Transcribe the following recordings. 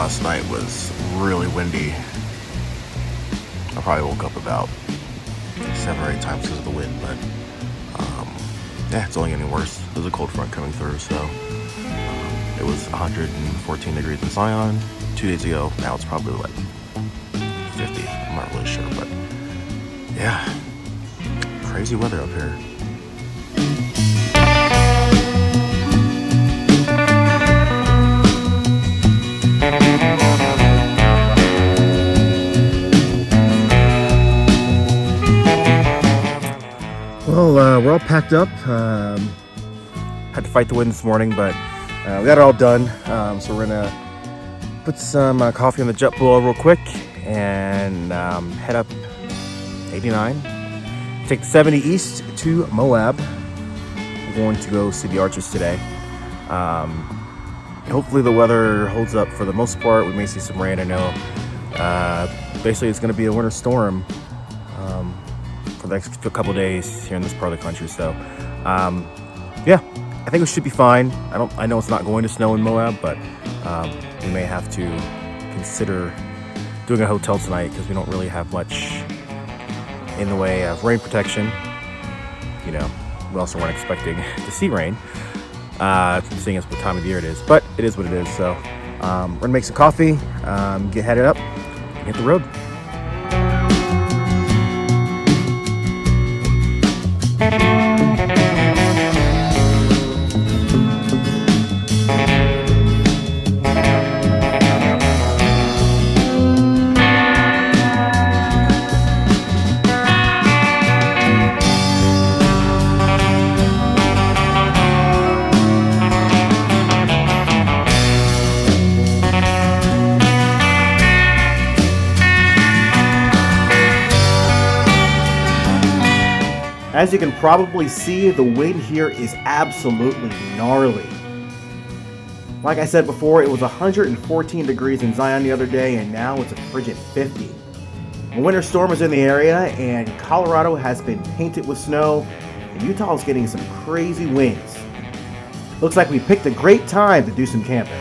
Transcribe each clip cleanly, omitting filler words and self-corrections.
last night was really windy. I probably woke up about 7 or 8 times because of the wind, but yeah, it's only getting worse. There's a cold front coming through, so it was 114 degrees in Zion 2 days ago. Now it's probably like 50. I'm not really sure, but yeah, crazy weather up here. Well, we're all packed up. Had to fight the wind this morning, but we got it all done. So we're gonna put some coffee in the jet boil real quick and head up 89. Take the 70 east to Moab. We're going to go see the archers today. Hopefully the weather holds up for the most part. We may see some rain, I know. Basically it's gonna be a winter storm for the next couple of days here in this part of the country. So yeah, I think we should be fine. I know it's not going to snow in Moab, but we may have to consider doing a hotel tonight because we don't really have much in the way of rain protection. You know, we also weren't expecting to see rain, seeing as what time of the year it is, but it is what it is. So we're gonna make some coffee, get headed up, and hit the road. As you can probably see, the wind here is absolutely gnarly. Like I said before, it was 114 degrees in Zion the other day, and now it's a frigid 50. A winter storm is in the area, and Colorado has been painted with snow, and Utah is getting some crazy winds. Looks like we picked a great time to do some camping.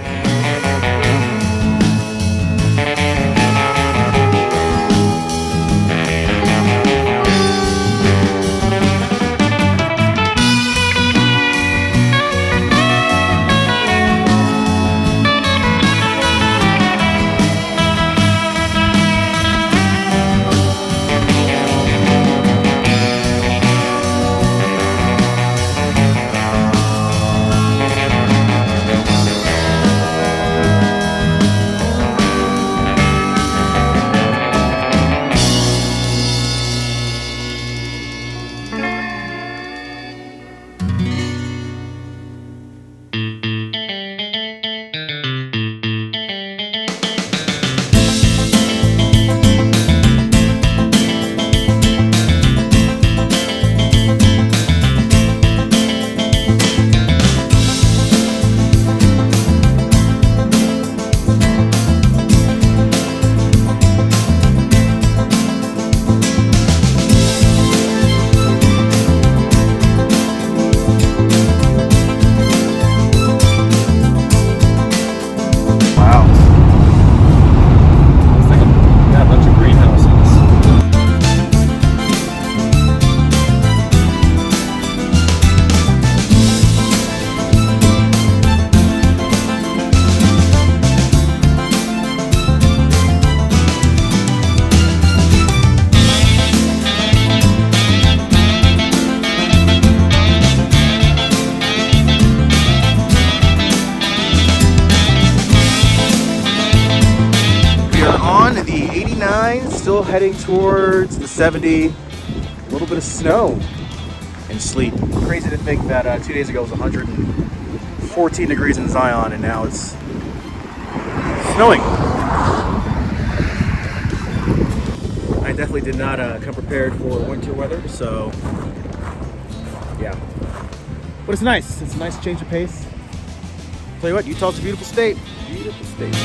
Still heading towards the 70, a little bit of snow and sleet. Crazy to think that 2 days ago it was 114 degrees in Zion and now it's snowing. I definitely did not come prepared for winter weather, so yeah. But it's nice. It's a nice change of pace. Tell you what, Utah's a beautiful state. Beautiful state.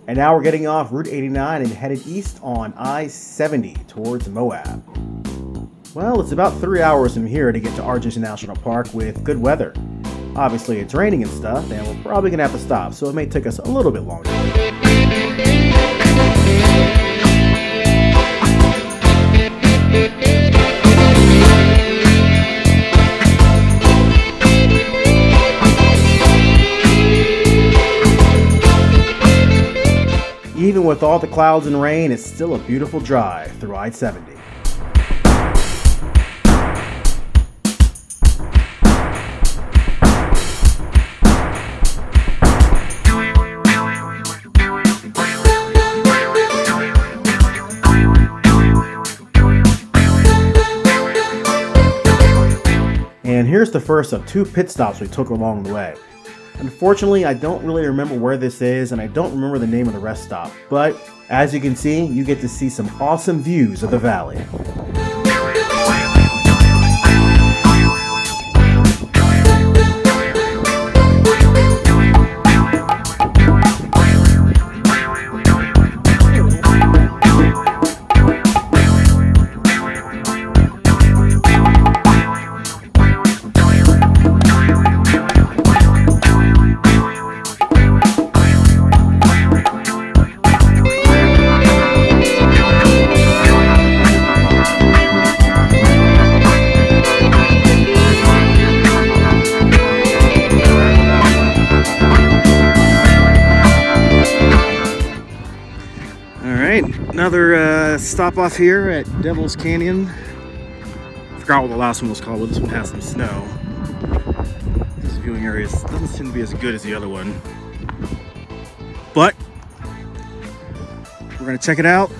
And now we're getting off Route 89 and headed east on I-70 towards Moab. Well, it's about 3 hours from here to get to Arches National Park with good weather. Obviously it's raining and stuff, and we're probably gonna have to stop, so it may take us a little bit longer. Even with all the clouds and rain, it's still a beautiful drive through I-70. And here's the first of 2 pit stops we took along the way. Unfortunately, I don't really remember where this is, and I don't remember the name of the rest stop, but as you can see, you get to see some awesome views of the valley. Another stop off here at Devil's Canyon. I forgot what the last one was called, but this one has some snow. This viewing area doesn't seem to be as good as the other one. But we're gonna check it out.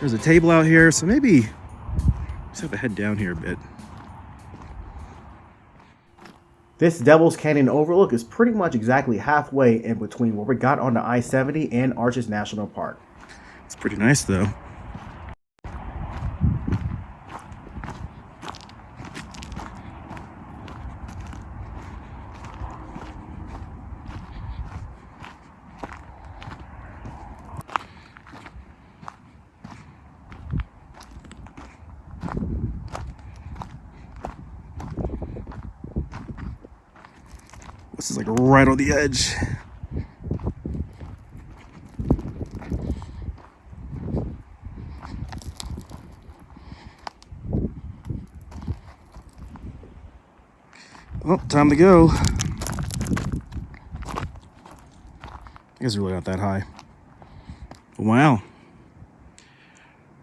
There's a table out here, so maybe just have to head down here a bit. This Devil's Canyon overlook is pretty much exactly halfway in between where we got onto I-70 and Arches National Park. It's pretty nice though. This is like right on the edge. Well, time to go. I guess it's really not that high. Wow.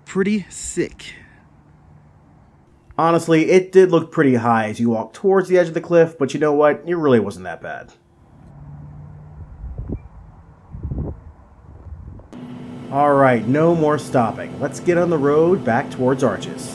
Pretty sick. Honestly, it did look pretty high as you walked towards the edge of the cliff, but you know what? It really wasn't that bad. Alright, no more stopping. Let's get on the road back towards Arches.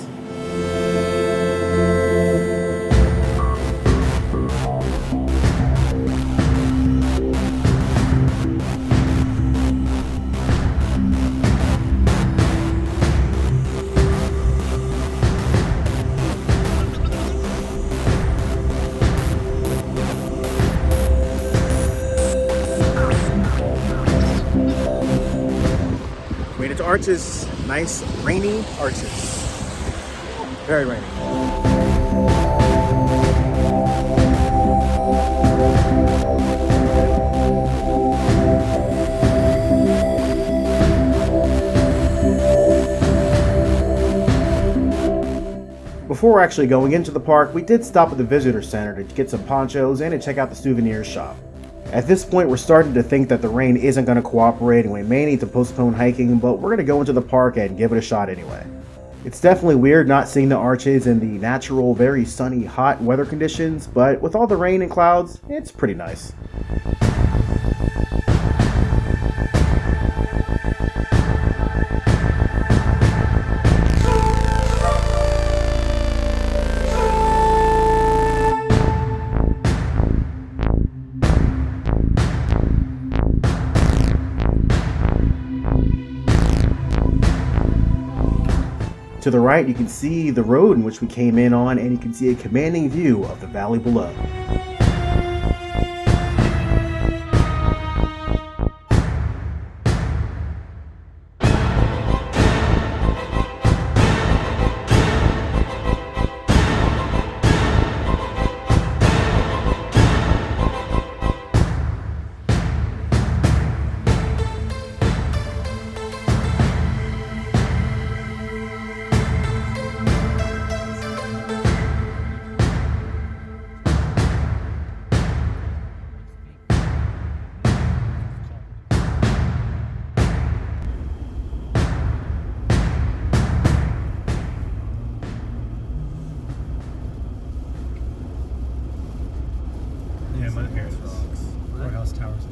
Made it to Arches. Nice rainy Arches. Very rainy. Before actually going into the park, we did stop at the visitor center to get some ponchos and to check out the souvenir shop. At this point, we're starting to think that the rain isn't going to cooperate and we may need to postpone hiking, but we're going to go into the park and give it a shot anyway. It's definitely weird not seeing the Arches in the natural, very sunny, hot weather conditions, but with all the rain and clouds, it's pretty nice. To the right, you can see the road in which we came in on, and you can see a commanding view of the valley below. my parents' rocks. Courthouse Towers.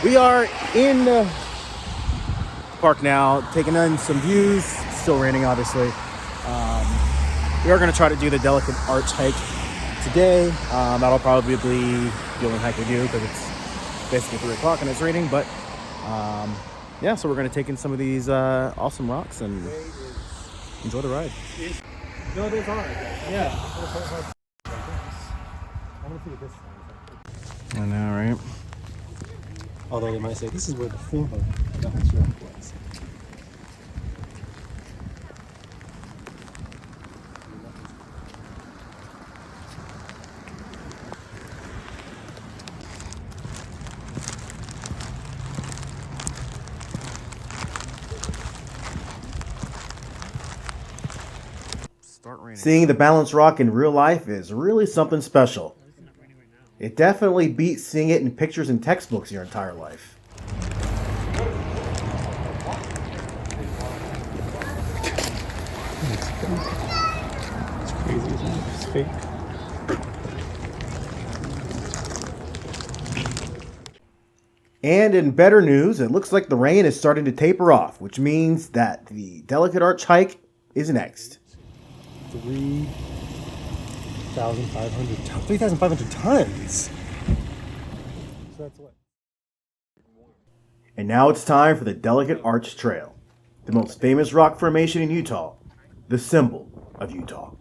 We are in the park now, taking in some views. Still raining, obviously. We are going to try to do the Delicate Arch hike today. That'll probably be the only hike we do because it's basically 3 o'clock and it's raining. But yeah, so we're going to take in some of these awesome rocks and enjoy the ride. No, those are. Yeah. I want to see what this is. I know, right? Although they might say this is where the former Dallas Rock was. Seeing the balanced rock in real life is really something special. It definitely beats seeing it in pictures and textbooks your entire life. It's crazy, isn't it? It's fake. And in better news, it looks like the rain is starting to taper off, which means that the Delicate Arch hike is next. 3,500 tons. So that's what? And now it's time for the Delicate Arch Trail, the most famous rock formation in Utah, the symbol of Utah.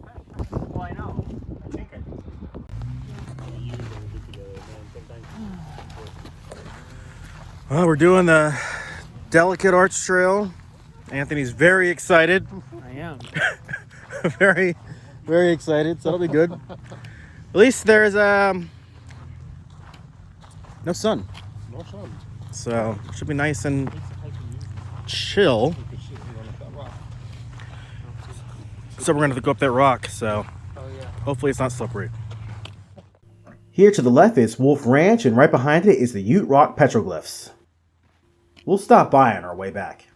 Well, I know. I think I do. Well, we're doing the Delicate Arch Trail. Anthony's very excited. I am. Very, very excited, so that'll be good. At least there's no sun. No sun. So it should be nice and chill. So we're gonna go up that rock, so hopefully it's not slippery. Here to the left is Wolf Ranch, and right behind it is the Ute Rock petroglyphs. We'll stop by on our way back.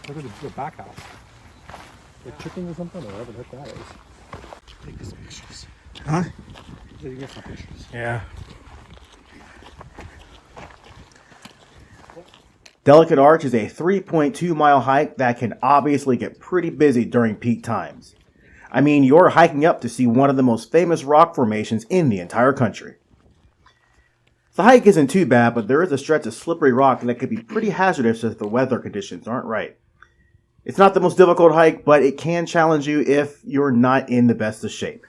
Look at the back house. Like chicken or something, or whatever the heck that is. Take some pictures. Huh? You get some pictures. Yeah. Delicate Arch is a 3.2-mile hike that can obviously get pretty busy during peak times. I mean, you're hiking up to see one of the most famous rock formations in the entire country. The hike isn't too bad, but there is a stretch of slippery rock that could be pretty hazardous if the weather conditions aren't right. It's not the most difficult hike, but it can challenge you if you're not in the best of shape.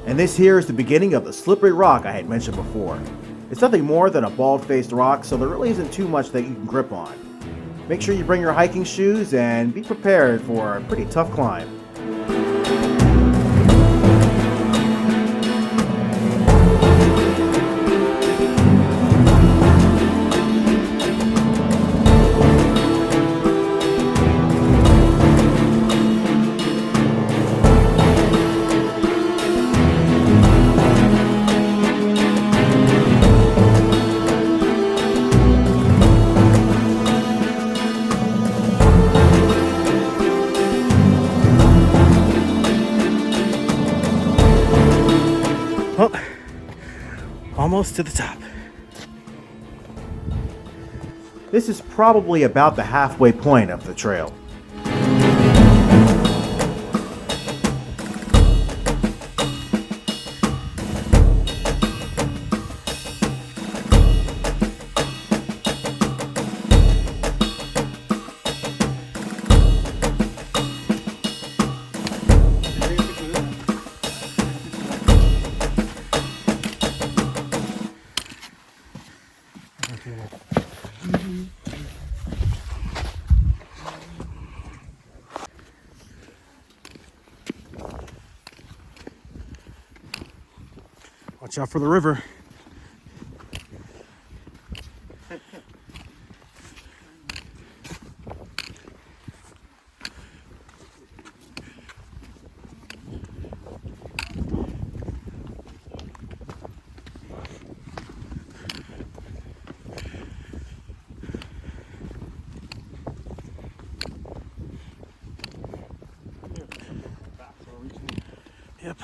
And this here is the beginning of the slippery rock I had mentioned before. It's nothing more than a bald-faced rock, so there really isn't too much that you can grip on. Make sure you bring your hiking shoes and be prepared for a pretty tough climb. Well, almost to the top. This is probably about the halfway point of the trail. Watch out for the river. Yep.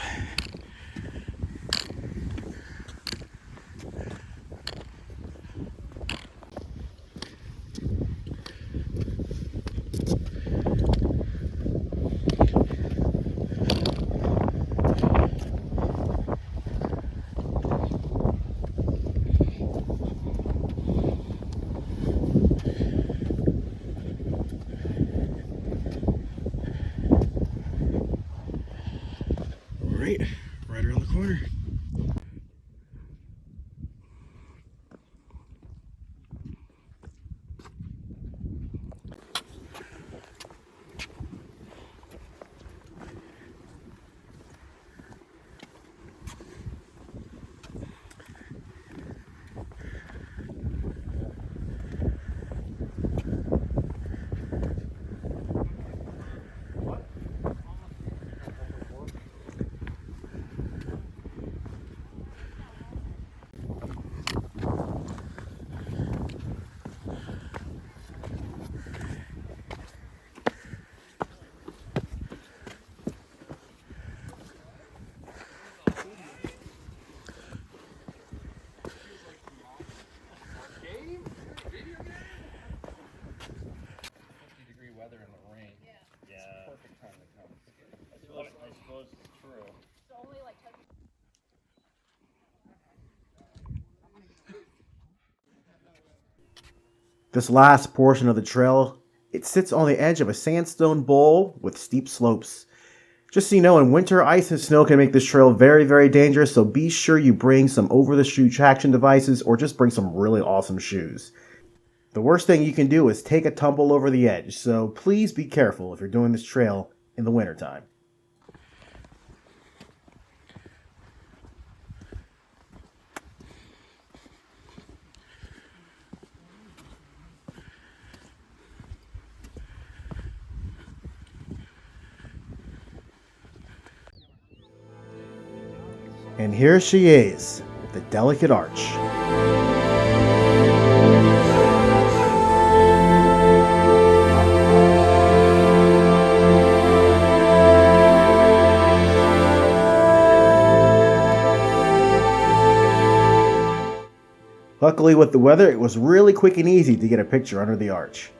Right around the corner. This last portion of the trail, it sits on the edge of a sandstone bowl with steep slopes. Just so you know, in winter, ice and snow can make this trail very, very dangerous, so be sure you bring some over-the-shoe traction devices or just bring some really awesome shoes. The worst thing you can do is take a tumble over the edge, so please be careful if you're doing this trail in the wintertime. And here she is, the Delicate Arch. Luckily with the weather, it was really quick and easy to get a picture under the arch.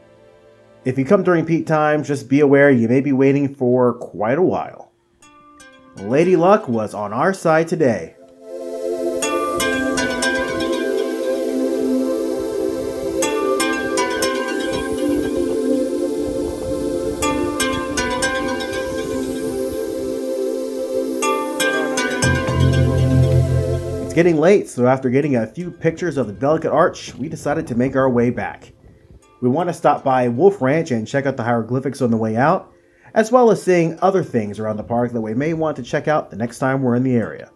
If you come during peak times, just be aware you may be waiting for quite a while. Lady Luck was on our side today. It's getting late, so after getting a few pictures of the Delicate Arch, we decided to make our way back. We want to stop by Wolf Ranch and check out the hieroglyphics on the way out, as well as seeing other things around the park that we may want to check out the next time we're in the area.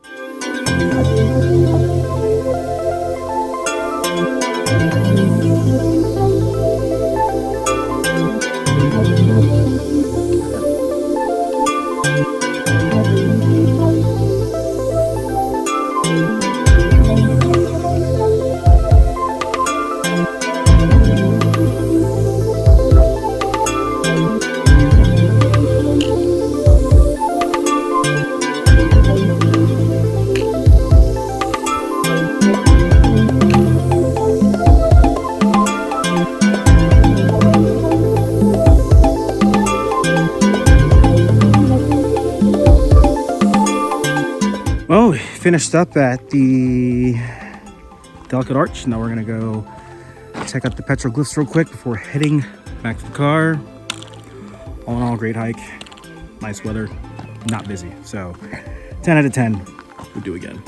Well, we finished up at the Delicate Arch. Now we're gonna go check out the petroglyphs real quick before heading back to the car. All in all, great hike. Nice weather, not busy. So 10 out of 10 would do again.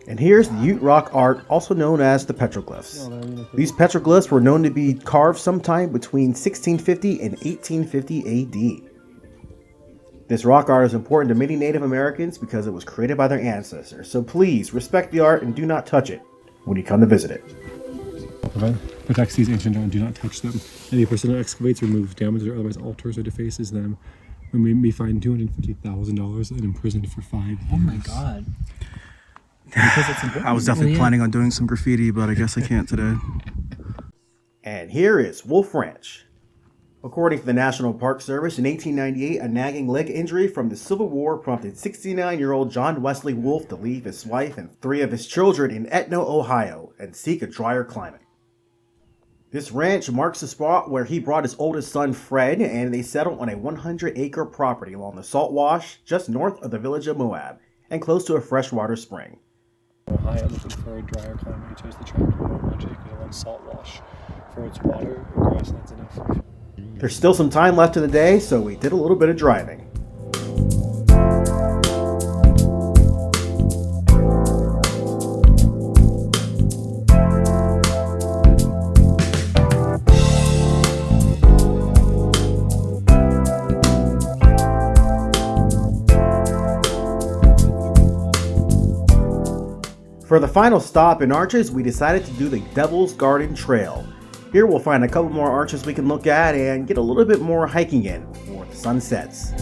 And here's the Ute Rock art, also known as the petroglyphs. These petroglyphs were known to be carved sometime between 1650 and 1850 AD. This rock art is important to many Native Americans because it was created by their ancestors, so please respect the art and do not touch it when you come to visit it. Protects these ancient and do not touch them. Any person that excavates, removes, damages, or otherwise alters or defaces them and may be fined $250,000 and imprisoned for 5 years. Oh my god. Because it's important. I was definitely planning on doing some graffiti, but I guess I can't today. And here is Wolf Ranch. According to the National Park Service, in 1898, a nagging leg injury from the Civil War prompted 69-year-old John Wesley Wolf to leave his wife and 3 of his children in Etna, Ohio, and seek a drier climate. This ranch marks the spot where he brought his oldest son, Fred, and they settled on a 100-acre property along the Salt Wash, just north of the village of Moab, and close to a freshwater spring. Ohio, looking for a drier climate, he chose the tract of 100 acres along Salt Wash for its water and grasslands enough. There's still some time left in the day, so we did a little bit of driving. For the final stop in Arches, we decided to do the Devil's Garden Trail. Here we'll find a couple more arches we can look at and get a little bit more hiking in before the sun sets.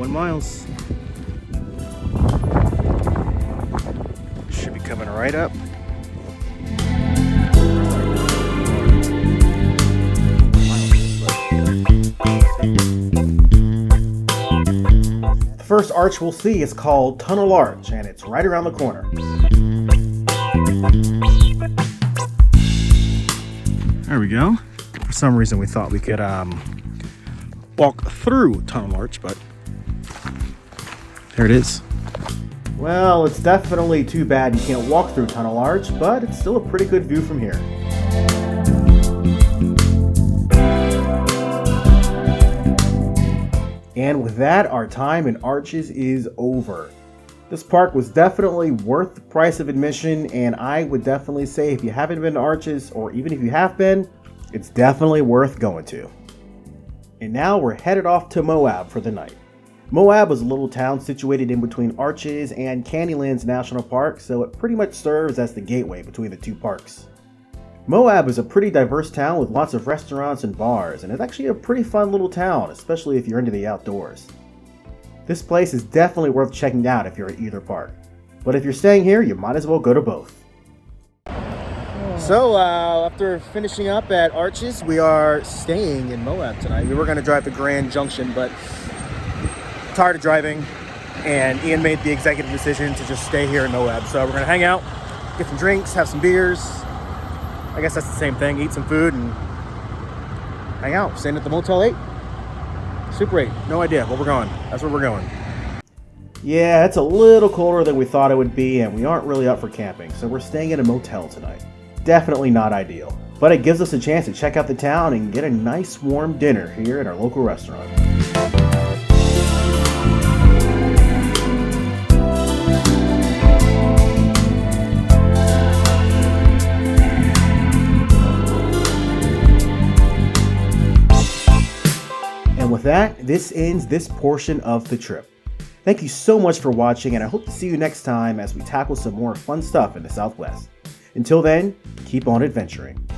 Miles. Should be coming right up. The first arch we'll see is called Tunnel Arch, and it's right around the corner. There we go. For some reason we thought we could walk through Tunnel Arch, but there it is. Well, it's definitely too bad you can't walk through Tunnel Arch, but it's still a pretty good view from here. And with that, our time in Arches is over. This park was definitely worth the price of admission, and I would definitely say if you haven't been to Arches, or even if you have been, it's definitely worth going to. And now we're headed off to Moab for the night. Moab is a little town situated in between Arches and Candylands National Park, so it pretty much serves as the gateway between the two parks. Moab is a pretty diverse town with lots of restaurants and bars, and it's actually a pretty fun little town, especially if you're into the outdoors. This place is definitely worth checking out if you're at either park, but if you're staying here, you might as well go to both. So, after finishing up at Arches, we are staying in Moab tonight. We were going to drive to Grand Junction, but tired of driving, and Ian made the executive decision to just stay here in Moab. So we're gonna hang out, get some drinks, have some beers. I guess that's the same thing, eat some food and hang out. Staying at the Motel 8. Super 8, no idea where we're going. That's where we're going. Yeah, it's a little colder than we thought it would be, and we aren't really up for camping, so we're staying at a motel tonight. Definitely not ideal, but it gives us a chance to check out the town and get a nice warm dinner here at our local restaurant. With that, this ends this portion of the trip. Thank you so much for watching, and I hope to see you next time as we tackle some more fun stuff in the Southwest. Until then, keep on adventuring.